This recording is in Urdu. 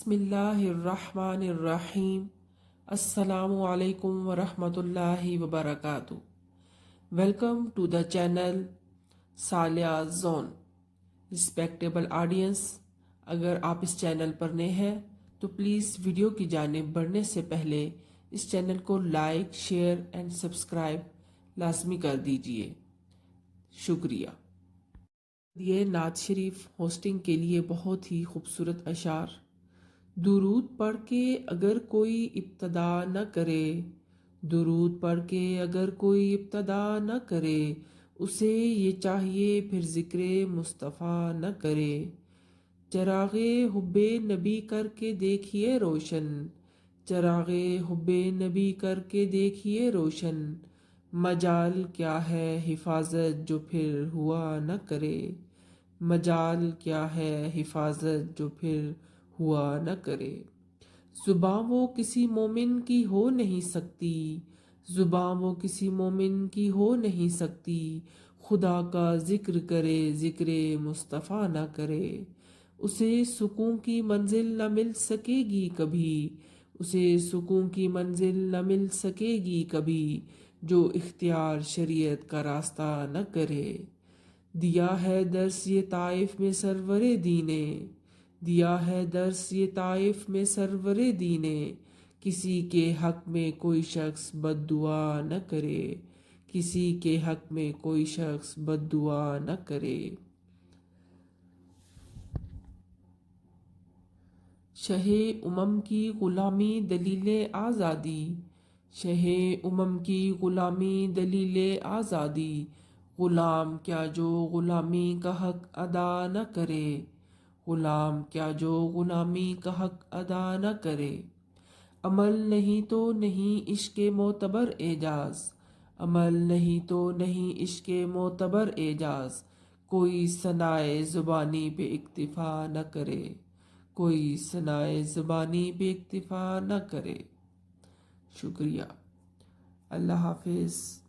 بسم اللہ الرحمن الرحیم۔ السلام علیکم ورحمۃ اللہ وبرکاتہ۔ ویلکم ٹو دا چینل سالیہ زون۔ رسپیکٹیبل آڈینس، اگر آپ اس چینل پر نئے ہیں تو پلیز ویڈیو کی جانب بڑھنے سے پہلے اس چینل کو لائک، شیئر اینڈ سبسکرائب لازمی کر دیجئے۔ شکریہ۔ یہ نعت شریف ہوسٹنگ کے لیے بہت ہی خوبصورت اشعار۔ درود پڑھ کے اگر کوئی ابتدا نہ کرے، درود پڑھ کے اگر کوئی ابتدا نہ کرے، اسے یہ چاہیے پھر ذکر مصطفیٰ نہ کرے۔ چراغ حب نبی کر کے دیکھیے روشن، چراغ حب نبی کر کے دیکھیے روشن، مجال کیا ہے حفاظت جو پھر ہوا نہ کرے، مجال کیا ہے حفاظت جو پھر ہوا نہ کرے۔ زباں وہ کسی مومن کی ہو نہیں سکتی، زباں وہ کسی مومن کی ہو نہیں سکتی، خدا کا ذکر کرے ذکر مصطفیٰ نہ کرے، اسے سکون کی منزل نہ مل سکے گی کبھی، اسے سکون کی منزل نہ مل سکے گی کبھی، جو اختیار شریعت کا راستہ نہ کرے۔ دیا ہے درس یہ طائف میں سرور دین نے، دیا ہے درس یہ طائف میں سرور دین نے، کسی کے حق میں کوئی شخص بد دعا نہ کرے، کسی کے حق میں کوئی شخص بد دعا نہ کرے۔ شہ امم کی غلامی دلیل آزادی، شہ امم کی غلامی دلیل آزادی، غلام کیا جو غلامی کا حق ادا نہ کرے، غلام کیا جو غلامی کا حق ادا نہ کرے۔ عمل نہیں تو نہیں عشق معتبر اعجاز، عمل نہیں تو نہیں عشق معتبر اعجاز، کوئی ثنائے زبانی پہ اکتفا نہ کرے، کوئی ثنائے زبانی پہ اکتفا نہ کرے۔ شکریہ۔ اللہ حافظ۔